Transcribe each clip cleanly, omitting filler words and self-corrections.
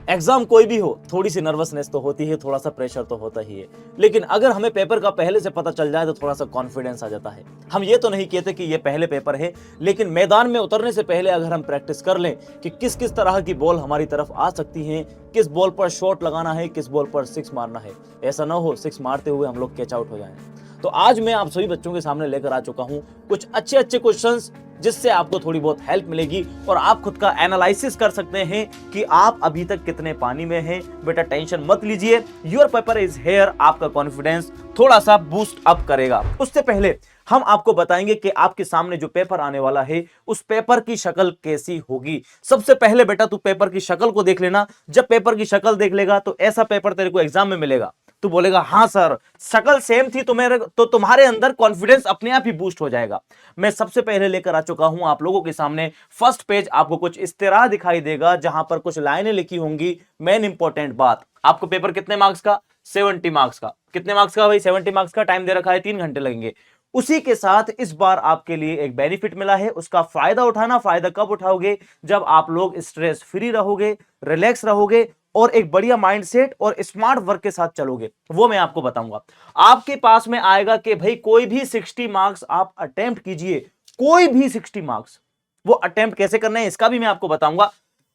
Exam कोई भी हो, थोड़ी सी नर्वसनेस तो होती है, थोड़ा सा प्रेशर तो होता ही है। लेकिन अगर हमें पेपर का पहले से पता चल जाए तो थोड़ा सा कॉन्फिडेंस आ जाता है। हम ये तो नहीं कहते कि ये पहले पेपर है, लेकिन मैदान में उतरने से पहले अगर हम प्रैक्टिस कर लें कि किस किस तरह की बॉल हमारी तरफ आ सकती है, किस बॉल पर शॉट लगाना है, किस बॉल पर सिक्स मारना है, ऐसा ना हो सिक्स मारते हुए हम लोग कैच आउट हो जाएं। तो आज मैं आप सभी बच्चों के सामने लेकर आ चुका हूं कुछ अच्छे अच्छे क्वेश्चंस, जिससे आपको थोड़ी बहुत हेल्प मिलेगी और आप खुद का एनालिसिस कर सकते हैं कि आप अभी तक कितने पानी में हैं। बेटा टेंशन मत लीजिए, योर पेपर इज हेयर। आपका कॉन्फिडेंस थोड़ा सा बूस्ट अप करेगा। उससे पहले हम आपको बताएंगे कि आपके सामने जो पेपर आने वाला है उस पेपर की शक्ल कैसी होगी। सबसे पहले बेटा तू पेपर की शक्ल को देख लेना। जब पेपर की शक्ल देख लेगा तो ऐसा पेपर तेरे को एग्जाम में मिलेगा, तू बोलेगा हाँ सर शक्ल सेम थी, तो तुम्हारे अंदर कॉन्फिडेंस अपने आप ही बूस्ट हो जाएगा। मैं सबसे पहले लेकर आ चुका हूं आप लोगों के सामने फर्स्ट पेज। आपको कुछ इस तरह दिखाई देगा जहां पर कुछ लाइनें लिखी होंगी। मेन इंपॉर्टेंट बात, आपको पेपर कितने मार्क्स का? 70 मार्क्स का। कितने मार्क्स का भाई? 70 मार्क्स का। टाइम दे रखा है 3 घंटे लगेंगे। उसी के साथ इस बार आपके लिए एक बेनिफिट मिला है, उसका फायदा उठाना। फायदा कब उठाओगे? जब आप लोग स्ट्रेस फ्री रहोगे, रिलैक्स रहोगे और एक बढ़िया माइंडसेट और स्मार्ट वर्क के साथ चलोगे। वो मैं आपको बताऊंगा। आपके पास में आएगा कि भाई कोई भी 60 मार्क्स आप अटेम्प्ट कीजिए, कोई भी 60 मार्क्स। वो अटेम्प्ट कैसे करना है इसका भी मैं आपको बताऊंगा।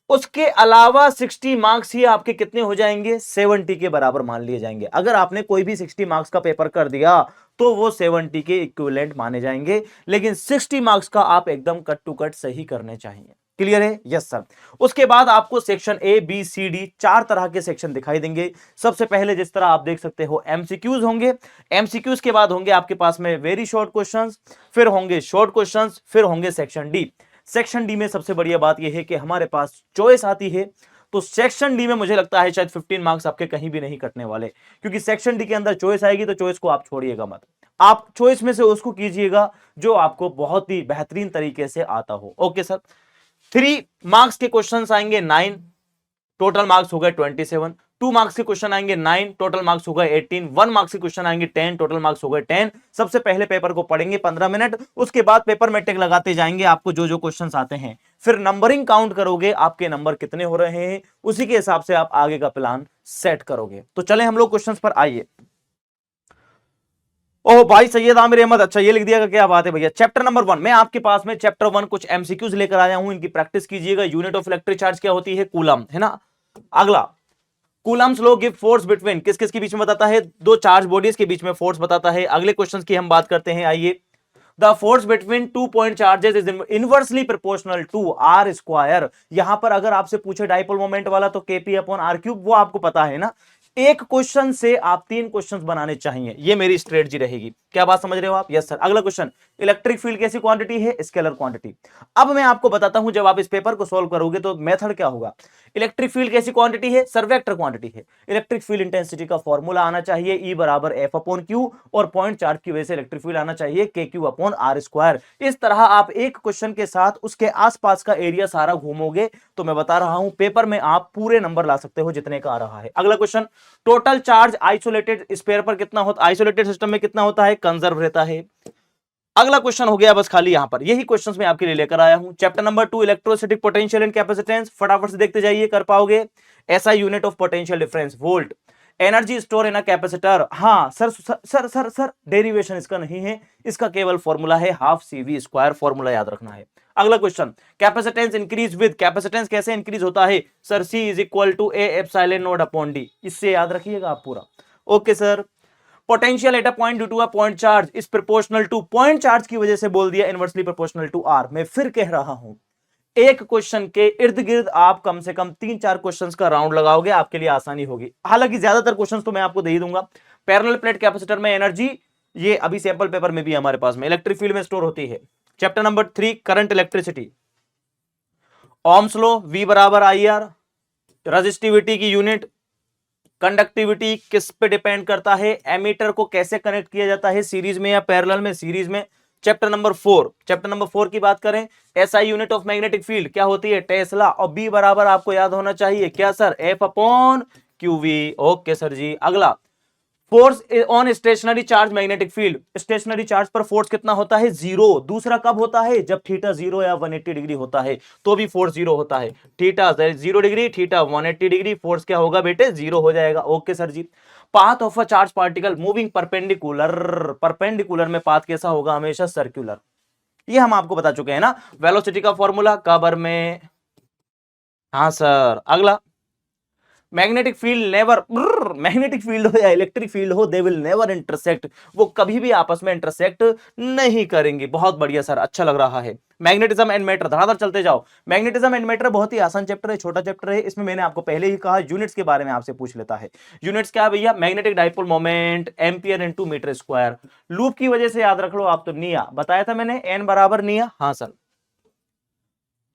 उसके अलावा 60 मार्क्स ही आपके कितने हो जाएंगे? 70 के बराबर मान लिए जाएंगे। अगर आपने कोई भी 60 मार्क्स का पेपर कर दिया तो वो 70 के इक्विवेलेंट माने जाएंगे। लेकिन 60 मार्क्स का आप एकदम कट टू कट सही करने चाहिए। क्लियर है? Yes sir. उसके बाद आपको section A B C D 4 तरह के सेक्शन दिखाई देंगे। सबसे पहले जिस तरह आप देख सकते हो एमसीक्यूज होंगे। एमसीक्यूज के बाद होंगे आपके पास में वेरी शॉर्ट क्वेश्चंस, फिर होंगे शॉर्ट क्वेश्चंस, फिर होंगे सेक्शन डी। सेक्शन डी में सबसे बढ़िया बात यह है कि हमारे पास चॉइस आती है। तो सेक्शन डी में मुझे लगता है शायद 15 मार्क्स आपके कहीं भी नहीं कटने वाले, क्योंकि सेक्शन डी के अंदर चॉइस आएगी तो चॉइस को आप छोड़िएगा मत। आप चॉइस में से उसको कीजिएगा जो आपको बहुत ही बेहतरीन तरीके से आता हो। Okay sir. 3 मार्क्स के क्वेश्चंस आएंगे 9, टोटल मार्क्स हो गए 27। 2 मार्क्स के क्वेश्चन आएंगे 9, टोटल मार्क्स हो गए 18। 1 मार्क्स के क्वेश्चन आएंगे 10, टोटल मार्क्स हो गए 10। सबसे पहले पेपर को पढ़ेंगे 15 मिनट, उसके बाद पेपर में टिक लगाते जाएंगे आपको जो जो क्वेश्चंस आते हैं। फिर नंबरिंग काउंट करोगे, आपके नंबर कितने हो रहे हैं, उसी के हिसाब से आप आगे का प्लान सेट करोगे। तो चले हम लोग क्वेश्चंस पर आइए। ओह भाई सैयद आमिर अहमद, अच्छा ये लिख दिया, क्या बात है भैया। चैप्टर नंबर 1, मैं आपके पास में चैप्टर 1 कुछ एमसीक्यूज लेकर आया हूं, इनकी प्रैक्टिस कीजिएगा। यूनिट ऑफ इलेक्ट्रिक चार्ज क्या होती है? कूलम, है ना। अगला, Coulomb's law give force between, किस किस के बीच में बताता है? दो चार्ज बॉडीज के बीच में फोर्स बताता है। अगले क्वेश्चन की हम बात करते हैं, आइए। The force between 2 point charges is inversely proportional to r square. यहां पर अगर आपसे पूछे डाइपोल मोमेंट वाला तो केपी अपॉन आर क्यूब, वो आपको पता है ना। एक क्वेश्चन से आप 3 क्वेश्चंस बनाने चाहिए, ये मेरी स्ट्रेटजी रहेगी। क्या बात समझ रहे हो आप? Yes sir. अगला क्वेश्चन, इलेक्ट्रिक फील्ड कैसी क्वांटिटी है? Scalar quantity. अब मैं आपको बताता हूं, जब आप इस पेपर को सोल्व करोगे तो मेथड क्या होगा। इलेक्ट्रिक फील्ड कैसी क्वांटिटी है? सर वेक्टर क्वांटिटी है। इलेक्ट्रिक फील्ड इंटेंसिटी का फॉर्मूला आना चाहिए ई बराबर एफ अपॉन क्यू, और पॉइंट चार्ज की वजह से इलेक्ट्रिक फील्ड आना चाहिए के क्यू अपॉन आर स्क्वायर। इस तरह आप एक क्वेश्चन के साथ उसके आसपास का एरिया सारा घूमोगे तो मैं बता रहा हूं पेपर में आप पूरे नंबर ला सकते हो जितने का आ रहा है। अगला question, total charge isolated sphere पर कितना होता, आइसोलेटेड सिस्टम में कितना होता है? कंजर्व रहता है। अगला क्वेश्चन हो गया बस खाली यहां पर, यही क्वेश्चंस मैं आपके लिए लेकर आया हूं। Chapter number 2, electrostatic potential and capacitance, फटाफट से देखते जाइए, कर पाओगे। ऐसा unit of potential difference volt. Energy store in a capacitor, हाँ sir sir sir sir sir derivation इसका नहीं है, इसका केवल फॉर्मूला है हाफ CV स्क्वायर, फॉर्मूला याद रखना है। अगला question, capacitance increase with, capacitance कैसे इंक्रीज होता है? Sir C is equal to A epsilon naught upon D, इससे याद रखिएगा आप पूरा। Okay sir. Potential at a point due to a point charge is proportional to, point charge की वजह से बोल दिया इनवर्सली प्रोपोर्शनल टू आर। मैं फिर कह रहा हूं, एक क्वेश्चन के इर्द गिर्द आप कम से कम 3-4 क्वेश्चंस का राउंड लगाओगे, आपके लिए आसानी होगी। हालांकि ज्यादातर क्वेश्चंस तो मैं आपको दे ही दूंगा। पैरेलल प्लेट कैपेसिटर में एनर्जी, ये अभी सैंपल पेपर में भी हमारे पास में इलेक्ट्रिक फील्ड में स्टोर होती है। Chapter number 3, current electricity, Ohm's law, V बराबर IR, रजिस्टिविटी की यूनिट, कंडक्टिविटी किस पे डिपेंड करता है, एमीटर को कैसे कनेक्ट किया जाता है, सीरीज में या पैरेलल में? सीरीज में। चैप्टर नंबर 4, चैप्टर नंबर 4 की बात करें, SI unit of magnetic field क्या होती है? टेस्ला। और B बराबर आपको याद होना चाहिए क्या सर? F upon QV। Okay sir जी। अगला, force on stationary charge magnetic field, stationary charge पर फोर्स कितना होता है? जीरो। दूसरा कब होता है? जब थीटा जीरो या 180 डिग्री होता है तो भी फोर्स जीरो होता है। Theta 0 degree, theta 180 degree, force क्या होगा बेटे? जीरो हो जाएगा। Okay sir ji. Path of a charge particle moving perpendicular, perpendicular में पाथ कैसा होगा? हमेशा सर्कुलर। ये हम आपको बता चुके हैं ना। वेलोसिटी का फॉर्मूला कबर में। हाँ सर। अगला, magnetic field never, magnetic field हो या इलेक्ट्रिक फील्ड हो, दे विल नेवर इंटरसेक्ट, वो कभी भी आपस में इंटरसेक्ट नहीं करेंगे। बहुत बढ़िया सर, अच्छा लग रहा है। मैग्नेटिज्म एंड मैटर, धड़ाधड़ चलते जाओ। मैग्नेटिज्म एंड मैटर बहुत ही आसान चैप्टर है, छोटा चैप्टर है। इसमें मैंने आपको पहले ही कहा यूनिट्स के बारे में आपसे पूछ लेता है। यूनिट्स क्या है भैया? Magnetic dipole moment ampere into metre square. Loop की वजह से याद रख लो आप तो निया बताया था मैंने, एन बराबर निया। हाँ सर।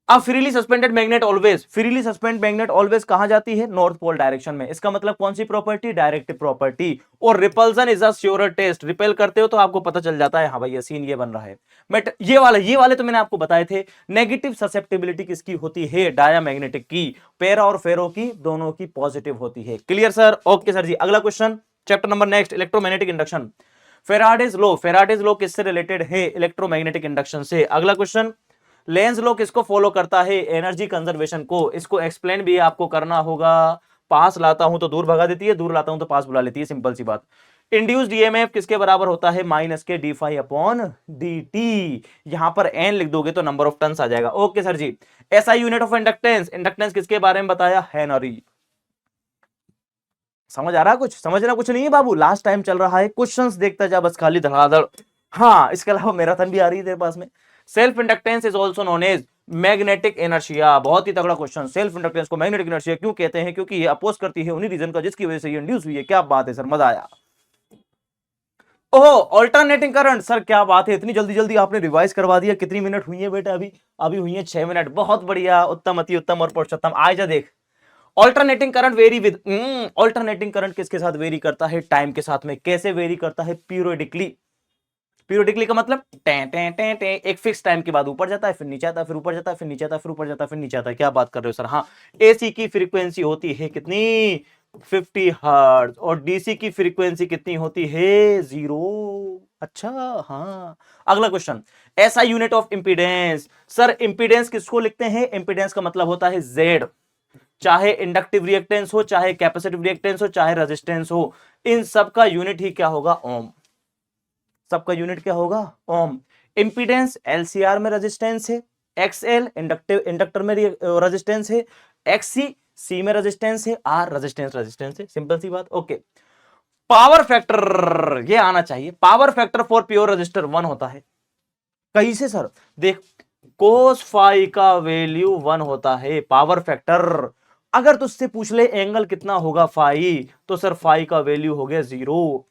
अब freely suspended magnet always, freely suspend magnet always कहां जाती है? नॉर्थ पोल डायरेक्शन में। इसका मतलब कौन सी प्रॉपर्टी? Directive property. और repulsion is a sure test, repel करते हो तो आपको पता चल जाता है हाँ भाई ये सीन ये बन रहा है। बट ये वाले तो मैंने आपको बताए थे। नेगेटिव ससेप्टेबिलिटी किसकी होती है? डायामैग्नेटिक की। पैरा और फेरो की, दोनों की पॉजिटिव होती है। Clear sir? ओके सर जी। अगला question, chapter number next, electromagnetic induction. Faraday's law, Faraday's law किससे रिलेटेड है? इलेक्ट्रोमैग्नेटिक इंडक्शन से। अगला क्वेश्चन, लेंज लॉ किसको फॉलो करता है? एनर्जी कंजर्वेशन को। इसको एक्सप्लेन भी आपको करना होगा। पास लाता हूं तो दूर भगा देती है, दूर लाता हूं तो पास बुला लेती है, सिंपल सी बात। इंड्यूस्ड ईएमएफ किसके बराबर होता है? माइनस के D phi upon D T. यहां पर एन लिख दोगे तो नंबर ऑफ टर्न्स आ जाएगा। Okay sir ji. SI unit of inductance, inductance किसके बारे में बताया? हेनरी। समझ आ रहा है? कुछ समझना कुछ नहीं है बाबू, लास्ट टाइम चल रहा है, क्वेश्चंस देखता जा बस खाली धड़ाधड़। हाँ, इसके अलावा मैराथन भी आ रही है तेरे पास में। Self inductance is also known as magnetic inertia. बहुत ही तगड़ा क्वेश्चन। सेल्फ इंडक्टेंस को मैग्नेटिक इनर्शिया क्यों कहते हैं? क्योंकि ये अपोज करती है उन्हीं रीजन का जिसकी वजह से ये इंड्यूस हुई है। क्या बात है सर, मजा आया। ओहो, ऑल्टरनेटिंग करंट, सर क्या बात है, इतनी जल्दी जल्दी आपने रिवाइज करवा दिया। कितनी मिनट हुई है बेटा? अभी अभी हुई है 6 मिनट। बहुत बढ़िया, उत्तम, अति उत्तम और पुरुषोत्तम। आ जा देख। Alternating current very with, alternating current किसके साथ वेरी करता है? टाइम के साथ में। कैसे वेरी करता है? पीरियोडिकली। पीरियोडिकली का मतलब टें टें टें टें, एक फिक्स टाइम के बाद ऊपर जाता है, फिर नीचे आता है, फिर ऊपर जाता है, फिर नीचे आता है, फिर ऊपर जाता है, फिर नीचे आता है। क्या बात कर रहे हो सर? हाँ। एसी की फ्रीक्वेंसी होती है कितनी? 50 हर्ट्ज। और डीसी की फ्रीक्वेंसी कितनी होती है? 0। अच्छा। हाँ। अगला क्वेश्चन, ऐसा unit of impedance. Sir impedance किसको लिखते हैं? इंपीडेंस का मतलब होता है जेड। चाहे इंडक्टिव रिएक्टेंस हो, चाहे कैपेसिटिव रिएक्टेंस हो, चाहे रेजिस्टेंस हो, इन सब का यूनिट ही क्या होगा? ओम। सबका यूनिट क्या होगा? ओम। इंपीडेंस एलसीआर में रेजिस्टेंस है, एक्सएल इंडक्टिव इंडक्टर में रेजिस्टेंस है, एक्ससी सी में रेजिस्टेंस है, आर रेजिस्टेंस है। सिंपल सी बात। ओके। पावर फैक्टर ये आना चाहिए। Power factor for pure resistor 1 होता है। कैसे सर? देख, कोस फाई का वैल्यू 1 होता है पावर फैक्टर। अगर तुझसे पूछ ले एंगल कितना होगा फाई, तो सर फाई का वैल्यू हो गया 0।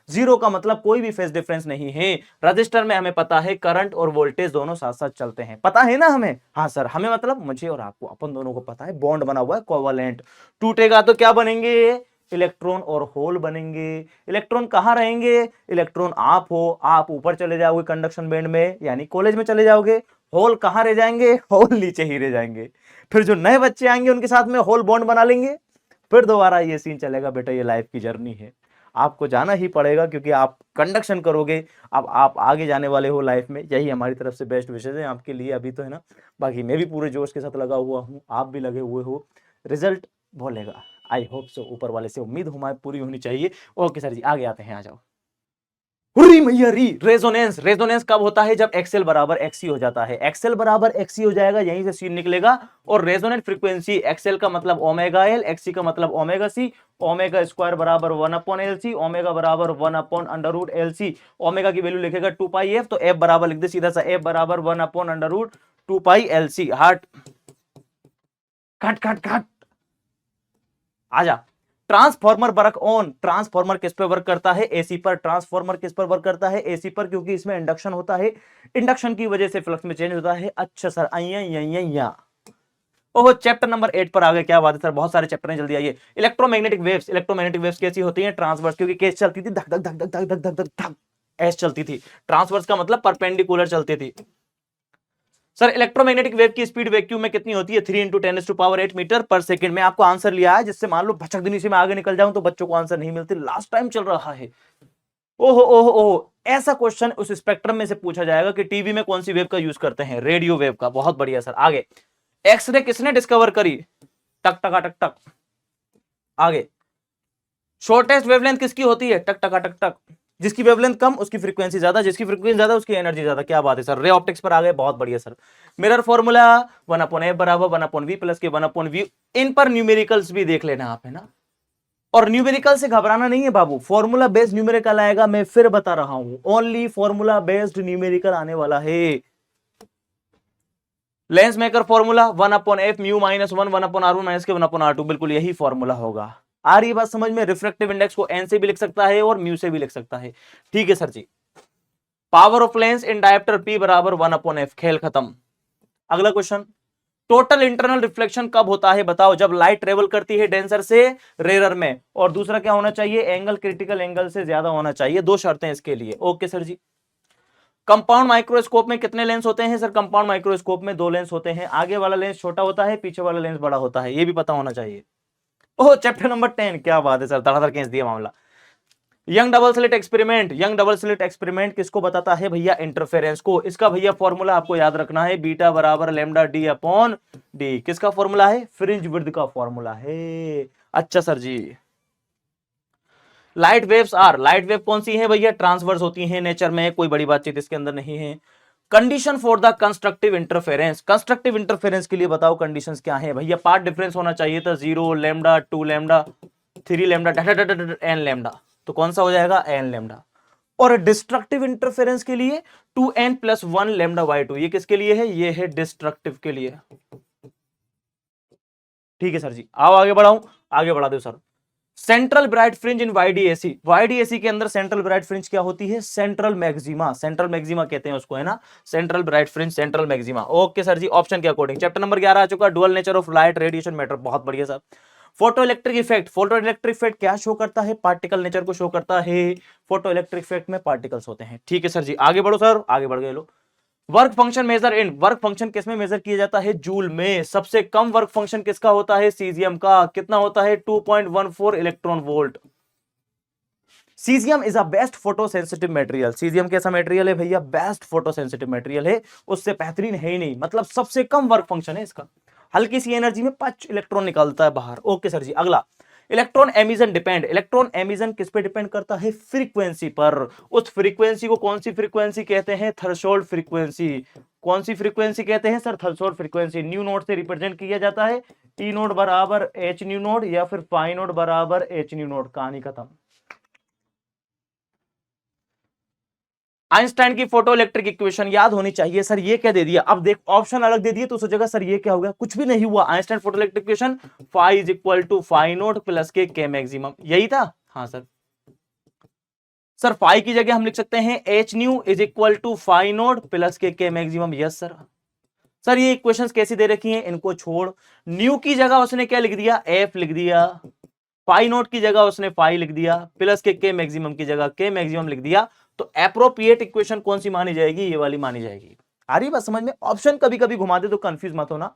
0 का मतलब कोई भी फेज डिफरेंस नहीं है। रजिस्टर में हमें पता है करंट और वोल्टेज दोनों साथ साथ चलते हैं, पता है ना हमें? हाँ सर, हमें मतलब मुझे और आपको, अपन दोनों को पता है बॉन्ड बना हुआ है कोवलेंट। टूटेगा तो क्या बनेंगे? इलेक्ट्रॉन और होल बनेंगे। इलेक्ट्रॉन कहां रहेंगे? इलेक्ट्रॉन आप हो, आप ऊपर चले जाओगे कंडक्शन बैंड में, यानी कॉलेज में चले जाओगे। होल कहां रह जाएंगे? होल नीचे ही रह जाएंगे। फिर जो नए बच्चे आएंगे उनके साथ में होल बॉन्ड बना लेंगे। फिर दोबारा ये सीन चलेगा। बेटा ये लाइफ की जर्नी है, आपको जाना ही पड़ेगा क्योंकि आप कंडक्शन करोगे। अब आप आगे जाने वाले हो लाइफ में, यही हमारी तरफ से बेस्ट विशेष है आपके लिए अभी तो, है ना। बाकी मैं भी पूरे जोश के साथ लगा हुआ हूँ, आप भी लगे हुए हो। रिजल्ट बोलेगा, आई होप सो। ऊपर वाले से उम्मीद हमारी पूरी होनी चाहिए। ओके सर जी, आगे आते हैं, आ जाओ। हुर्री मैया री। रेजोनेंस, रेजोनेंस कब होता है? जब एक्सएल बराबर एक्सी हो जाता है। एक्सएल बराबर एक्सी हो जाएगा, यहीं से सीन निकलेगा। और रेजोनेंट फ्रीक्वेंसी, एक्सएल का मतलब ओमेगा एल, एक्सी का मतलब ओमेगा सी। ओमेगा स्क्वायर बराबर 1 अपॉन एल सी, ओमेगा बराबर 1 upon under root L C. Omega की वैल्यू लिखेगा 2 पाई एफ, तो एफ बराबर लिख दे सीधा सा, एफ बराबर 1 upon under root 2 pi L C. Heart cut cut cut. आजा। ट्रांसफॉर्मर वर्क ऑन, ट्रांसफॉर्मर किस पे वर्क करता है? एसी पर। ट्रांसफॉर्मर किस पर वर्क करता है? एसी पर, क्योंकि इसमें इंडक्शन होता है। इंडक्शन की वजह से फ्लक्स में चेंज होता है। अच्छा सर, अय्या। ओहो, चैप्टर नंबर 8 पर आ गए। क्या बात है सर, बहुत सारे चैप्टर हैं, जल्दी आइए। इलेक्ट्रोमैग्नेटिक वेव्स, इलेक्ट्रोमैग्नेटिक वेव्स कैसी होती हैं? ट्रांसवर्स, क्योंकि केस चलती थी धक धक धक धक धक धक धक धक, ऐसे चलती थी। ट्रांसवर्स का मतलब परपेंडिकुलर चलती थी। सर इलेक्ट्रोमैग्नेटिक वेव की स्पीड वैक्यूम में कितनी होती है? 3 × 10⁸ मीटर पर सेकंड में आपको आंसर लिया है, जिससे मान लो भचक दिनी से मैं आगे निकल जाऊं तो बच्चों को आंसर नहीं मिलती, लास्ट टाइम चल रहा है। ओहो ओहो ओहो, ऐसा क्वेश्चन उस स्पेक्ट्रम में से पूछा जाएगा कि टीवी में कौन सी वेव का यूज करते हैं? रेडियो वेव का। बहुत बढ़िया सर। आगे, एक्सरे किसने डिस्कवर करी? टक टका टक टक। आगे, शॉर्टेस्ट वेवलेंथ किसकी होती है? टक टका टक टक। जिसकी वेवलेंथ कम उसकी फ्रीक्वेंसी ज्यादा, जिसकी फ्रीक्वेंसी ज्यादा उसकी एनर्जी ज्यादा। क्या बात है सर, रे ऑप्टिक्स पर आ गए, बहुत बढ़िया सर। मिरर फॉर्मूला 1/f बराबर 1/v प्लस के 1/v। इन पर न्यूमेरिकल्स भी देख लेना आप, है ना। और न्यूमेरिकल से घबराना नहीं है बाबू, फॉर्मूला बेस्ड न्यूमेरिकल आएगा, मैं फिर बता रहा हूं, ओनली फॉर्मूला बेस्ड न्यूमेरिकल आने वाला है। Lens maker formula 1/f mu -1 1/r1 - के 1/r2, बिल्कुल यही फॉर्मूला होगा। आ रही बात समझ में? रिफ्रैक्टिव इंडेक्स को एन से भी लिख सकता है और म्यू से भी लिख सकता है। ठीक है sir ji. Power of lens in dioptre P बराबर 1/f, खेल खत्म। अगला क्वेश्चन, टोटल इंटरनल रिफ्लेक्शन कब होता है बताओ? जब लाइट ट्रेवल करती है डेंसर से रेयर में। और दूसरा क्या होना चाहिए? एंगल क्रिटिकल एंगल से ज्यादा होना चाहिए। दो शर्तें इसके लिए। ओके सर जी। कंपाउंड माइक्रोस्कोप में कितने लेंस होते हैं? सर कंपाउंड माइक्रोस्कोप में 2 लेंस होते हैं, आगे वाला लेंस छोटा होता है, पीछे वाला लेंस बड़ा होता है, ये भी पता होना चाहिए। ओह, चैप्टर नंबर 10, क्या बात है सर, धड़ाधड़ खींच दिया मामला। Young double slit experiment, young double slit experiment किसको बताता है भैया? इंटरफेरेंस को। इसका भैया फॉर्मूला आपको याद रखना है, बीटा बराबर लैम्डा d/d। किसका फॉर्मूला है? फ्रिंज विड्थ का फॉर्मूला है। अच्छा sir ji. Light waves are, light wave कौन सी है भैया? ट्रांसवर्स होती हैं नेचर में, कोई बड़ी बातचीत इसके अंदर नहीं है। Condition for the constructive interference, constructive interference के लिए बताओ कंडीशंस क्या है भैया? पार्ट डिफरेंस होना चाहिए था 0 lambda 2 lambda 3 lambda n lambda, तो कौन सा हो जाएगा? n lambda. और डिस्ट्रक्टिव इंटरफेरेंस के लिए 2n+1 λ/2, ये किसके लिए है? ये है डिस्ट्रक्टिव के लिए। ठीक है सर जी, आओ आगे बढ़ाऊं, आगे बढ़ा दो सर। सेंट्रल ब्राइट फ्रिंज इन वाईडीएसी, वाईडीएसी के अंदर सेंट्रल ब्राइट फ्रिंज क्या होती है? सेंट्रल मैक्सिमा, सेंट्रल मैक्सिमा कहते हैं उसको, है ना, central bright fringe, central maxima. Okay sir जी, ऑप्शन के अकॉर्डिंग। चैप्टर नंबर 11 आ चुका, dual nature of light radiation matter, बहुत बढ़िया sir. Photoelectric effect, photoelectric effect क्या शो करता है? पार्टिकल नेचर को शो करता है। फोटो इलेक्ट्रिक इफेक्ट में पार्टिकल्स होते हैं। ठीक है सर जी, आगे बढ़ो सर, आगे बढ़ गए लोग। Work function measure in, work function किसमें मेजर किया जाता है? जूल में। सबसे कम वर्क फंक्शन किसका होता है? सीजियम का। कितना होता है? 2.14 electron volt. Caesium is a best photo sensitive material. Caesium कैसा मटेरियल है भैया? बेस्ट फोटो सेंसिटिव मटेरियल है, उससे बेहतरीन है ही नहीं, मतलब सबसे कम वर्क फंक्शन है इसका। हल्की सी एनर्जी में 5 इलेक्ट्रॉन निकालता है बाहर। ओके सर जी, अगला। Electron emission depend, electron emission किस पे डिपेंड करता है? फ्रीक्वेंसी पर। उस फ्रीक्वेंसी को कौन सी फ्रीक्वेंसी कहते हैं? Threshold frequency. कौन सी फ्रीक्वेंसी कहते हैं sir? Threshold frequency. New node से रिप्रेजेंट किया जाता है, टी नोड बराबर एच न्यू नोड या फिर फाई नोड बराबर एच न्यू नोड। कहानी खत्म। आइंस्टाइन की फोटो इलेक्ट्रिक इक्वेशन याद होनी चाहिए सर। ये क्या दे दिया? अब देख, ऑप्शन अलग दे दिए तो सोचेगा सर ये क्या हो गया, कुछ भी नहीं हुआ। Einstein photo electric equation phi is equal to phi naught plus K maximum, यही था। हाँ सर, सर फाई की जगह हम लिख सकते हैं H nu is equal to phi naught plus K maximum. Yes sir. Sir ये इक्वेशंस कैसी दे रखी हैं, इनको छोड़। न्यू की जगह उसने क्या लिख दिया? एफ लिख दिया। फाई नोट की जगह उसने फाई लिख दिया, प्लस के मैक्सिमम की जगह के मैक्सिमम लिख दिया। तो एप्रोप्रिएट इक्वेशन कौन सी मानी जाएगी? ये वाली मानी जाएगी। आ रही बात समझ में? ऑप्शन कभी कभी घुमा दे तो कंफ्यूज मत होना।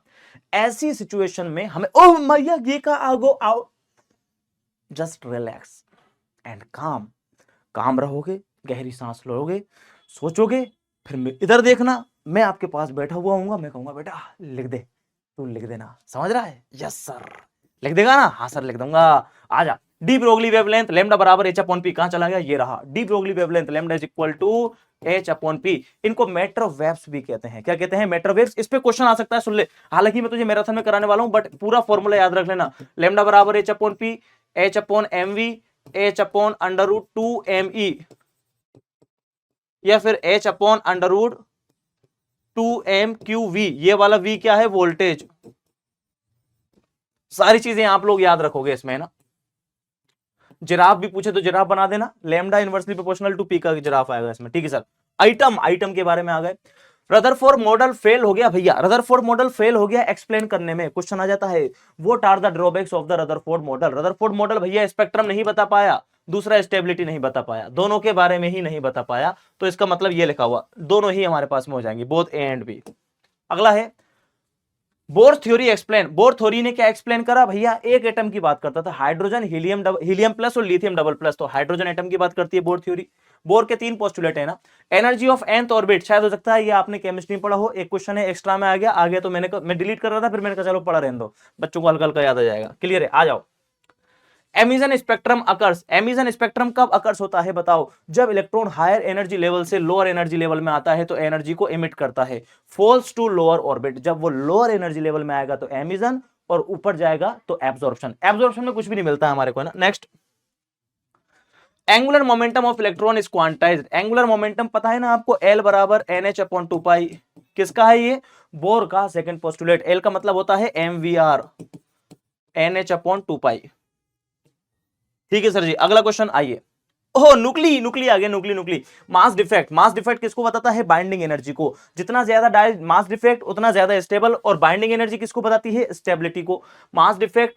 ऐसी सिचुएशन में हमें ओ मैया ये का आगो आओ, जस्ट रिलैक्स एंड काम। काम रहोगे, गहरी सांस लोगे, सोचोगे, फिर इधर देखना, मैं आपके पास बैठा हुआ हूँ, मैं कहूंगा बेटा लिख दे, तू लिख देना, समझ रहा है? Yes sir. लिख देगा ना? हाँ सर लिख दूंगा। आजा। डी ब्रोगली वेवलेंथ लैम्डा बराबर h/p, कहां चला गया? ये रहा। De Broglie wavelength lambda is equal to h/p। इनको मैटर ऑफ वेव्स भी कहते हैं। क्या कहते हैं? Matter of waves. इस पे क्वेश्चन आ सकता है, सुन ले। हालांकि मैं तुझे मैराथन में कराने वाला हूं, बट पूरा फॉर्मूला याद रख लेना। लैम्डा बराबर h/p, h/mv, h/√2me या फिर h/√2mqv। ये वाला v क्या है? वोल्टेज। सारी चीजें आप लोग याद रखोगे इसमें, ना। जिराफ भी पूछे तो जिराफ बना देना, lambda inversely proportional to P का जिराफ आएगा इसमें। ठीक है सर। आइटम, आइटम के बारे में आ गए। रदरफोर्ड मॉडल फेल हो गया भैया, रदरफोर्ड मॉडल फेल हो गया एक्सप्लेन करने में। क्वेश्चन आ जाता है, what are the drawbacks of the Rutherford model? Rutherford model भैया स्पेक्ट्रम नहीं बता पाया, दूसरा स्टेबिलिटी नहीं बता पाया, दोनों के बारे में ही नहीं बता पाया। तो इसका मतलब ये लिखा हुआ, दोनों ही हमारे पास में हो जाएंगे, बोथ ए एंड बी। अगला है Bohr theory explain. Bohr theory ने क्या एक्सप्लेन करा भैया, एक एटम की बात करता था, हाइड्रोजन हीलियम प्लस और लिथियम डबल प्लस, तो हाइड्रोजन एटम की बात करती है बोर थ्योरी। बोर के 3 पोस्टुलेट है ना, एनर्जी ऑफ nth ऑर्बिट, शायद हो सकता है ये आपने केमिस्ट्री में पढ़ा हो, एक क्वेश्चन है एक्स्ट्रा में आ गया तो मैं डिलीट कर रहा था, फिर मैंने कहा चलो पढ़ा रहने दो, बच्चों को हल्का हल्का याद आ जाएगा। क्लियर है, आ जाओ। Emission spectrum occurs, emission spectrum कब अकर्स होता है बताओ, जब इलेक्ट्रॉन हायर एनर्जी लेवल से लोअर एनर्जी लेवल में आता है तो एनर्जी को एमिट करता है। फॉल्स टू लोअर ऑर्बिट, जब वो लोअर एनर्जी लेवल में आएगा तो एमिशन, और ऊपर जाएगा तो एब्जॉर्प्शन। एब्जॉर्प्शन में कुछ भी नहीं मिलता है हमारे को ना। Next, angular momentum of electron is quantized. Angular momentum पता है ना आपको, L बराबर NH/2 किसका है ये, बोर का सेकंड पोस्टुलेट। L का मतलब होता है MVR, NH/2। ठीक है सर जी, अगला क्वेश्चन आइए। ओह न्यूक्ली आ गया, nuclei. Mass defect, mass defect किसको बताता है, बाइंडिंग एनर्जी को। जितना ज्यादा मास डिफेक्ट उतना ज्यादा स्टेबल, और बाइंडिंग एनर्जी किसको बताती है, स्टेबिलिटी को। मास डिफेक्ट,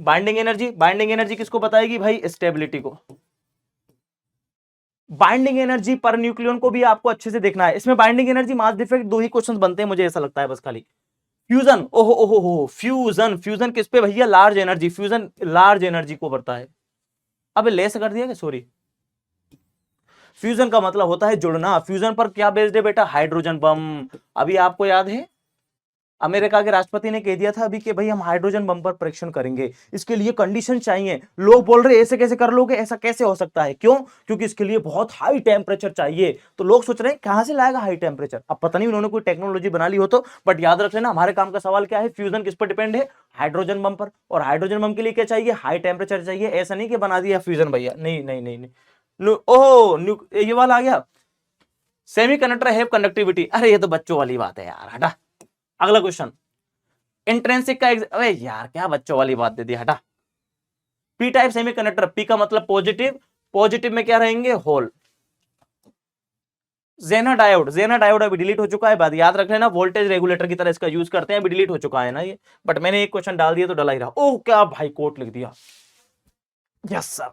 बाइंडिंग एनर्जी किसको बताएगी भाई, स्टेबिलिटी को। बाइंडिंग एनर्जी पर न्यूक्लियन को भी आपको अच्छे से देखना है, इसमें बाइंडिंग एनर्जी मास डिफेक्ट 2 ही क्वेश्चन बनते हैं, मुझे ऐसा लगता है बस खाली। फ्यूजन, ओहो ओहो हो, फ्यूजन किस पे भैया, large energy, fusion large energy को बढ़ता है। अब लेस कर दिया क्या, सॉरी। फ्यूजन का मतलब होता है जुड़ना, फ्यूजन पर क्या बेस्ड है बेटा, हाइड्रोजन बम। अभी आपको याद है अमेरिका के राष्ट्रपति ने कह दिया था अभी कि भाई हम हाइड्रोजन बम पर परीक्षण करेंगे, इसके लिए कंडीशन चाहिए। लोग बोल रहे ऐसे कैसे कर लोगे, ऐसा कैसे हो सकता है, क्यों, क्योंकि इसके लिए बहुत हाई टेम्परेचर चाहिए। तो लोग सोच रहे हैं कहां से लाएगा हाई टेम्परेचर, अब पता नहीं उन्होंने कोई टेक्नोलॉजी बना ली हो तो, बट याद रख लेना हमारे काम का सवाल क्या है, फ्यूजन किस पर डिपेंड है, हाइड्रोजन बम पर। और हाइड्रोजन बम के लिए क्या चाहिए, हाई टेम्परेचर चाहिए। ऐसा नहीं कि बना दिया फ्यूजन भैया, नहीं नहीं नहीं नहीं। ओह ये वाला आ गया, सेमीकंडक्टर हैव कंडक्टिविटी, अरे ये तो बच्चों वाली बात है यार, हटा। अगला क्वेश्चन, इंट्रिंसिक का अबे यार क्या बच्चों वाली बात दे दी, हटा। पी टाइप सेमीकंडक्टर, पी का मतलब पॉजिटिव, पॉजिटिव में क्या रहेंगे, होल। जेना डायोड अभी डिलीट हो चुका है, बात याद रख लेना, वोल्टेज रेगुलेटर की तरह इसका यूज करते हैं, अभी डिलीट हो चुका है ना ये, बट मैंने एक क्वेश्चन डाल दिया तो डला ही रहा। ओह क्या भाई कोट लिख दिया, यस सर,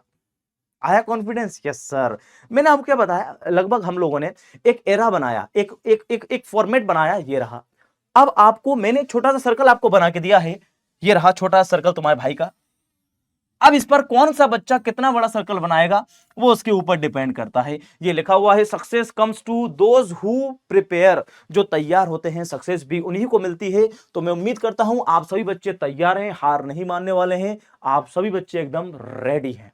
आया कॉन्फिडेंस, यस सर। मैंने आपको क्या बताया, लगभग हम लोगों ने एक एरा बनाया, एक फॉर्मेट बनाया, ये रहा। अब आपको मैंने एक छोटा सा सर्कल आपको बना के दिया है, ये रहा छोटा सा सर्कल तुम्हारे भाई का। अब इस पर कौन सा बच्चा कितना बड़ा सर्कल बनाएगा वो उसके ऊपर डिपेंड करता है। ये लिखा हुआ है, success comes to those who prepare, जो तैयार होते हैं सक्सेस भी उन्हीं को मिलती है। तो मैं उम्मीद करता हूं आप सभी बच्चे तैयार हैं, हार नहीं मानने वाले हैं, आप सभी बच्चे एकदम रेडी हैं।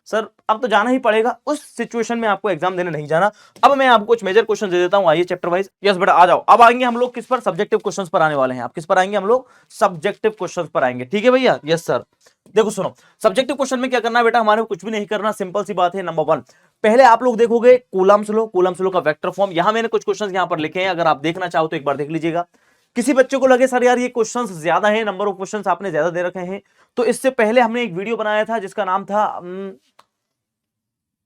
सर अब तो जाना ही पड़ेगा, उस सिचुएशन में आपको एग्जाम देने नहीं जाना। अब मैं आपको कुछ मेजर क्वेश्चन दे देता हूं, आइए चैप्टर वाइज। यस बेटा आ जाओ, अब आएंगे हम लोग किस पर, सब्जेक्टिव क्वेश्चंस पर आने वाले हैं। आप किस पर आएंगे, हम लोग सब्जेक्टिव क्वेश्चंस पर आएंगे, ठीक है भैया, यस सर। देखो सुनो, सब्जेक्टिव क्वेश्चन में क्या करना है बेटा, हमारे को कुछ भी नहीं करना, सिंपल सी बात है। नंबर 1, पहले आप लोग देखोगे कूलम्ब्स लॉ का वेक्टर फॉर्म। यहां मैंने कुछ क्वेश्चंस यहां पर लिखे हैं, अगर आप देखना चाहो तो एक बार देख लीजिएगा। किसी बच्चे को लगे सर यार ये क्वेश्चंस ज्यादा है, नंबर ऑफ क्वेश्चंस आपने ज्यादा दे रखे हैं, तो इससे पहले हमने एक वीडियो बनाया था जिसका नाम था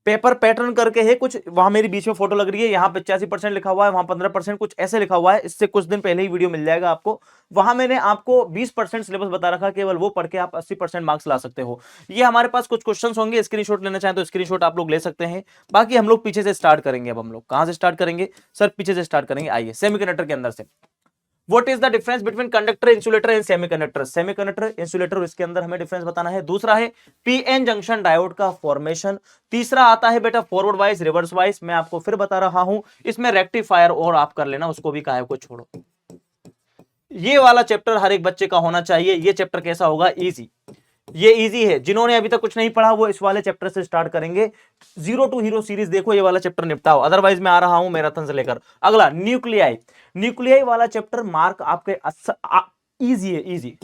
पेपर पैटर्न करके है कुछ, वहां मेरी बीच में फोटो लग रही है, यहाँ 85% लिखा हुआ है, वहां 15%, कुछ ऐसे लिखा हुआ है। इससे कुछ दिन पहले ही वीडियो मिल जाएगा आपको, वहां मैंने आपको 20% सिलेबस बता रखा, केवल वो पढ़ के आप 80% मार्क्स ला सकते हो। ये हमारे पास कुछ क्वेश्चंस होंगे, स्क्रीनशॉट लेना चाहें तो स्क्रीनशॉट आप लोग ले सकते हैं। बाकी हम लोग पीछे से स्टार्ट करेंगे। अब हम लोग कहां से स्टार्ट करेंगे सर, पीछे से स्टार्ट करेंगे। आइए सेमीकंडक्टर के अंदर से, What is the difference between conductor, insulator and semiconductor? Semiconductor, insulator, इसके अंदर हमें डिफरेंस बताना है। दूसरा है पीएन जंक्शन डायोड का फॉर्मेशन। तीसरा आता है बेटा फॉरवर्ड वाइज, रिवर्स वाइज, मैं आपको फिर बता रहा हूं, इसमें रेक्टिफायर और आप कर लेना, उसको भी काहे को छोड़ो। ये वाला चैप्टर हर एक बच्चे का होना चाहिए। ये चैप्टर कैसा होगा, इजी, ये इजी है। जिन्होंने अभी तक कुछ नहीं पढ़ा वो इस वाले चैप्टर से स्टार्ट करेंगे। जीरो टू हीरो सीरीज देखो, ये वाला चैप्टर निपटाओ, अदरवाइज मैं आ रहा हूं मैराथन से लेकर। अगला न्यूक्लियाई वाला चैप्टर मार्क आपके इजी है, इजी।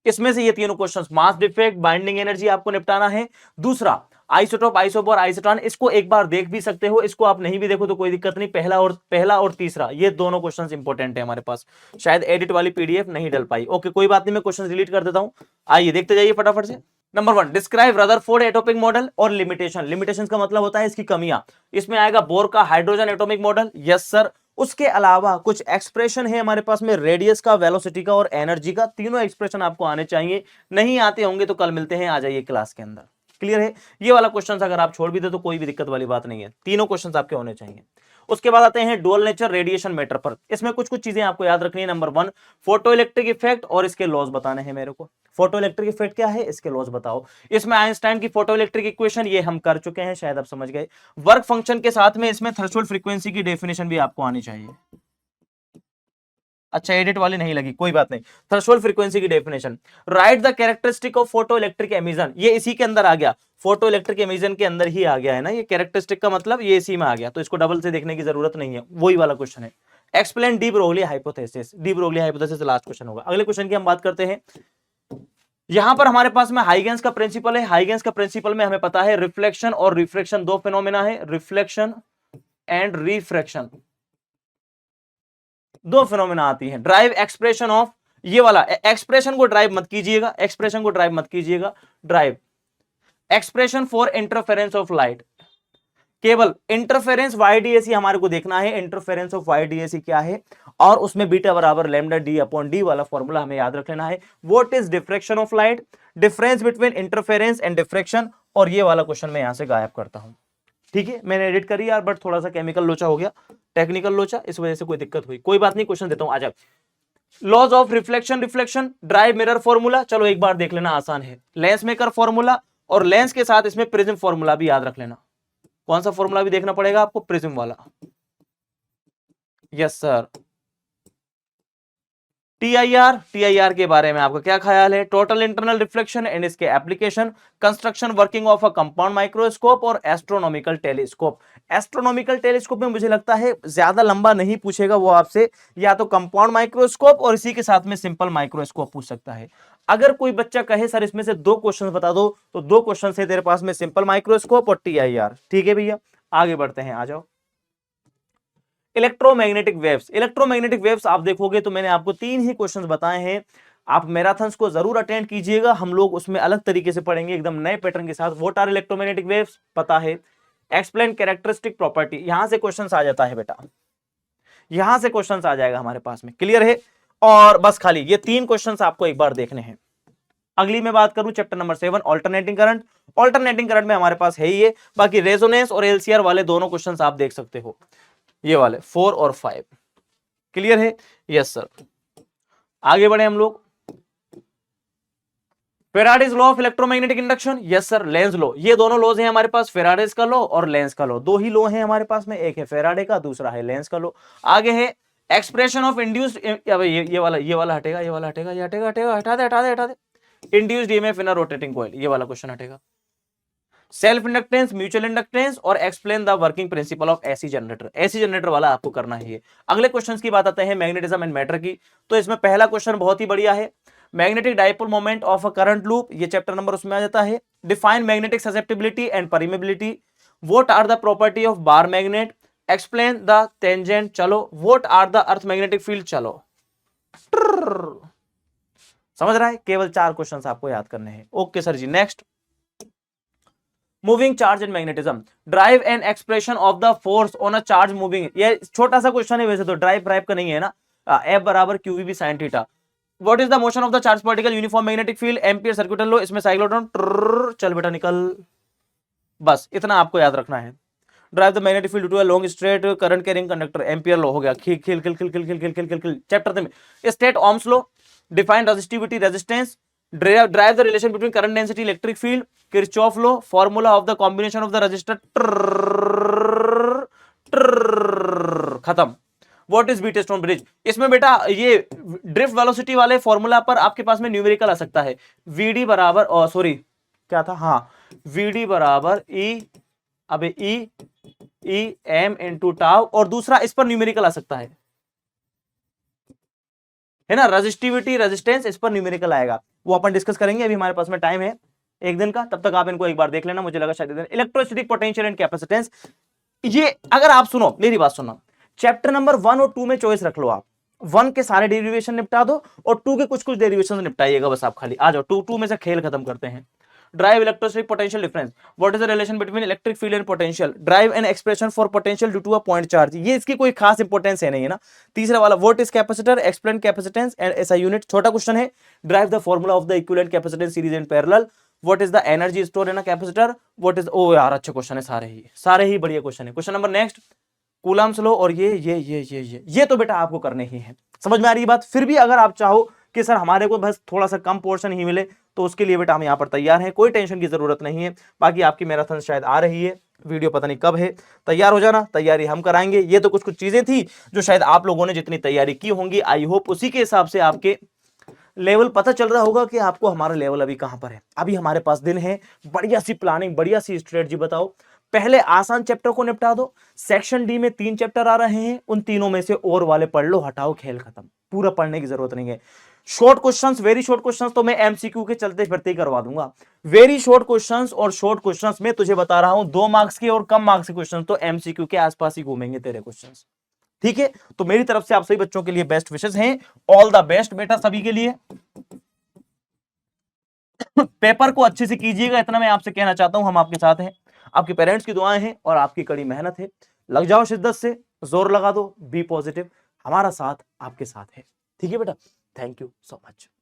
इसमें से ये तीनों questions, mass defect, binding energy आपको निपटाना है। दूसरा आइसोटोप, आइसोबर, आइसोटॉन, इसको एक बार देख भी सकते हो, इसको आप नहीं भी देखो तो कोई दिक्कत नहीं। पहला और तीसरा, ये दोनों क्वेश्चंस इंपॉर्टेंट है हमारे पास। शायद एडिट वाली पीडीएफ नहीं डल पाई, ओके कोई बात नहीं, मैं क्वेश्चन डिलीट कर देता हूं। आइए देखते जाइए फटाफट से। Number 1, describe Rutherford atomic model और लिमिटेशन। लिमिटेशन का मतलब होता है इसकी कमियां। इसमें आएगा बोर का hydrogen atomic model, yes sir. उसके अलावा कुछ एक्सप्रेशन है हमारे पास में, रेडियस का, वेलोसिटी का और एनर्जी का, तीनों एक्सप्रेशन आपको आने चाहिए। नहीं आते होंगे तो कल मिलते हैं, आ जाइए क्लास के अंदर। क्लियर है? ये वाला क्वेश्चन अगर आप छोड़ भी दे तो कोई भी दिक्कत वाली बात नहीं है, तीनों क्वेश्चन आपके होने चाहिए। उसके बाद आते हैं डुअल नेचर रेडिएशन मैटर पर। इसमें कुछ कुछ चीजें आपको याद रखनी है। नंबर 1 फोटो इलेक्ट्रिक इफेक्ट और इसके लॉज बताने हैं मेरे को। फोटो इलेक्ट्रिक इफेक्ट क्या है, इसके लॉज बताओ। इसमें आइंस्टाइन की फोटो इलेक्ट्रिक इक्वेशन ये हम कर चुके हैं, शायद आप समझ गए। वर्क फंक्शन के साथ में इसमें थ्रेशोल्ड फ्रीक्वेंसी की डेफिनेशन भी आपको आनी चाहिए। अच्छा एडिट वाली नहीं लगी, कोई बात नहीं। थ्रेशोल्ड फ्रीक्वेंसी की definition. Right the characteristic of photo electric emission, ये इसी के अंदर आ गया, फोटो इलेक्ट्रिक एमिशन के अंदर ही आ गया है ना ये कैरेक्टरिस्टिक का मतलब, ये इसी में आ गया, तो इसको डबल से देखने की जरूरत नहीं है, वही वाला क्वेश्चन है। Explain de Broglie hypothesis, de Broglie hypothesis last question होगा। अगले क्वेश्चन की हम बात करते हैं। यहां पर हमारे पास में हाइगेंस का प्रिंसिपल है। हाइगेंस का प्रिंसिपल में हमें पता है रिफ्लेक्शन और रिफ्रैक्शन दो फिनोमेना है, रिफ्लेक्शन एंड रिफ्रैक्शन दो फिनोमेना आती हैं। ड्राइव एक्सप्रेशन ऑफ, ये वाला एक्सप्रेशन को ड्राइव मत कीजिएगा, एक्सप्रेशन को ड्राइव मत कीजिएगा, drive expression for interference of light, केवल इंटरफेरेंस वाईडीएसी हमारे को देखना है, इंटरफेरेंस ऑफ वाईडीएसी क्या है, और उसमें बीटा बराबर लैम्डा डी अपॉन डी वाला फॉर्मूला हमें याद रख लेना है। What is diffraction of light, difference between interference and diffraction, और ये वाला क्वेश्चन मैं यहां से गायब करता हूं। ठीक है, मैंने एडिट करी यार, बट थोड़ा सा केमिकल लोचा हो गया, टेक्निकल लोचा, इस वजह से कोई दिक्कत हुई, कोई बात नहीं, क्वेश्चन देता हूं। आ जाओ, laws of reflection reflection, derive mirror formula, चलो एक बार देख लेना, आसान है। लेंस मेकर फॉर्मूला, और लेंस के साथ इसमें प्रिज्म फॉर्मूला भी याद रख लेना। कौन सा फॉर्मूला भी देखना पड़ेगा आपको, प्रिज्म वाला। Yes sir. टीआईआर, टीआईआर के बारे में आपका क्या ख्याल है, टोटल इंटरनल रिफ्लेक्शन एंड इसके application, construction working of a compound microscope और एस्ट्रोनॉमिकल टेलीस्कोप। एस्ट्रोनॉमिकल टेलीस्कोप में मुझे लगता है ज्यादा लंबा नहीं पूछेगा वो आपसे, या तो कंपाउंड माइक्रोस्कोप और इसी के साथ में सिंपल माइक्रोस्कोप पूछ सकता है। अगर कोई बच्चा कहे सर इसमें से दो क्वेश्चन बता दो, तो दो क्वेश्चन है तेरे पास में, सिंपल माइक्रोस्कोप और टीआईआर। ठीक है भैया, आगे बढ़ते हैं, आ जाओ। इलेक्ट्रोमैग्नेटिक वेव्स, इलेक्ट्रोमैग्नेटिक वेव्स आप देखोगे तो मैंने आपको तीन ही क्वेश्चंस बताए हैं। आप मैराथन्स को जरूर अटेंड कीजिएगा, हम लोग उसमें अलग तरीके से पढ़ेंगे, एकदम नए पैटर्न के साथ। व्हाट आर इलेक्ट्रोमैग्नेटिक वेव्स पता है, एक्सप्लेन कैरेक्टरिस्टिक प्रॉपर्टी, यहां से क्वेश्चंस आ जाता है बेटा, यहां से क्वेश्चंस आ जाएगा हमारे पास में, क्लियर है। और बस खाली ये तीन क्वेश्चंस आपको एक बार देखने हैं। अगली मैं बात करूं chapter number 7 alternating current. Alternating current में हमारे पास है ही है, बाकी रेजोनेंस और एलसीआर वाले दोनों क्वेश्चंस आप देख सकते हो, ये वाले 4 और 5, क्लियर है। यस सर, आगे बढ़े हम लोग। Faraday's law of electromagnetic induction, yes sir. Lenz law, ये दोनों लॉज हैं हमारे पास, फेराडेज का लॉ और लेंज का लॉ, दो ही लॉ हैं हमारे पास में, एक है फेराडे का, दूसरा है लेंज का लॉ। आगे है एक्सप्रेशन ऑफ इंड्यूस्ड, ये वाला हटेगा, ये वाला हटेगा, ये हटेगा, हटेगा, हटा दे, हटा दे, हटा दे। Induced EMF in a rotating coil, ये वाला क्वेश्चन हटेगा। सेल्फ इंडक्टेंस, म्यूचुअल इंडक्टेंस और explain the working principle of AC generator, AC generator वाला आपको करना है। अगले क्वेश्चंस की बात आते हैं मैग्नेटिज्म एंड मैटर की, तो इसमें पहला क्वेश्चन बहुत ही बढ़िया है, magnetic dipole moment of a current loop, ये चैप्टर नंबर उसमें आ जाता है। Define magnetic susceptibility and permeability, what are the property of bar magnet, explain the tangent, चलो what are the earth magnetic field, चलो समझ रहा है, केवल 4 क्वेश्चंस आपको याद करने हैं। Okay sir ji, next. Moving charge and magnetism, derive and expression of the force on a charge moving, ये छोटा सा क्वेश्चन है वैसे तो, ड्राइव का नहीं है ना, एफ बराबर Q V sine theta. What is the motion of the charge particle, uniform magnetic field, Ampere circular law, इसमें साइक्लोट्रॉन, चल बेटा निकल, बस इतना आपको याद रखना है। Derive the magnetic field to a long straight current carrying conductor, Ampere law हो गया, खिल खिल खिल खिल खिल खिल खिल खिल खिल खिल, चैप्टर में state Ohm's law, define resistivity resistance, drive the relation between current density electric field, Kirchhoff law, formula of the combination of the register, खत्म। व्हाट इज बीटस्टोन ब्रिज, इसमें बेटा ये ड्रिफ्ट वेलोसिटी वाले फॉर्मूला पर आपके पास में न्यूमेरिकल आ सकता है, वीडी बराबर, सॉरी क्या था, हाँ वीडी बराबर ई, अबे ई एम इनटू टाउ, और दूसरा इस पर न्यूमेरिकल आ सकता है ना, रजिस्टिविटी रेजिस्टेंस, इस पर न्यूमेरिकल आएगा, वो अपन डिस्कस करेंगे, अभी हमारे पास में टाइम है एक दिन का, तब तक आप इनको एक बार देख लेना, मुझे लगा शायद। इलेक्ट्रोस्टैटिक पोटेंशियल एंड कैपेसिटेंस, ये अगर आप सुनो मेरी बात सुनो, चैप्टर नंबर 1 और 2 में चॉइस रख लो आप, 1 के सारे डेरिवेशन निपटा दो और 2 के कुछ कुछ डेरिवेशन निपटाइएगा बस आप, खाली आ जाओ, 2 में से खेल खत्म करते हैं। Derive electrostatic potential difference, what is the relation between electric field and potential, derive an expression for potential due to a point charge, ये इसकी कोई खास इंपॉर्टेंस है नहीं है ना। तीसरा वाला what is capacitor, explain capacitance and SI unit, छोटा क्वेश्चन है। Derive the formula of the equivalent capacitance series and parallel, what is the energy store in a capacitor, what is, ओ यार अच्छे क्वेश्चन है, सारे ही बढ़िया क्वेश्चन है। Question number next, Coulomb's law और ये तो बेटा आपको करने ही है। समझ में आ रही है बात? फिर भी अगर आप चाहो कि सर हमारे को बस थोड़ा सा कम पोर्शन ही मिले, तो उसके लिए बेटा हम यहाँ पर तैयार हैं, कोई टेंशन की जरूरत नहीं है। बाकी आपकी मैराथन शायद आ रही है, वीडियो पता नहीं कब है, तैयार हो जाना, तैयारी हम कराएंगे। ये तो कुछ कुछ चीजें थी जो शायद आप लोगों ने जितनी तैयारी की होंगी, आई होप उसी के हिसाब से आपके लेवल पता चल रहा होगा कि आपको हमारा लेवल अभी कहां पर है। अभी हमारे पास दिन है, बढ़िया सी प्लानिंग, बढ़िया सी स्ट्रेटजी बताओ। पहले आसान चैप्टर को निपटा दो, सेक्शन डी में 3 चैप्टर आ रहे हैं, उन तीनों में से और वाले पढ़ लो, हटाओ, खेल खत्म, पूरा पढ़ने की जरूरत नहीं है। Short questions, very short questions तो मैं एमसीक्यू के चलते फिरते ही करवा दूंगा। वेरी शॉर्ट क्वेश्चंस और शॉर्ट क्वेश्चंस में तुझे बता रहा हूं 2 मार्क्स के और कम मार्क्स के क्वेश्चन तो एमसीक्यू के आसपास ही घूमेंगे तेरे क्वेश्चंस, ठीक है? तो मेरी तरफ से आप सभी बच्चों के लिए बेस्ट विशेष हैं, ऑल द बेस्ट बेटा सभी के लिए। पेपर को अच्छे से कीजिएगा, इतना मैं आपसे कहना चाहता हूं। हम आपके साथ हैं, आपके पेरेंट्स की दुआएं हैं और आपकी कड़ी मेहनत है। लग जाओ शिद्दत से, जोर लगा दो, बी पॉजिटिव, हमारा साथ आपके साथ है, ठीक है बेटा? Thank you so much.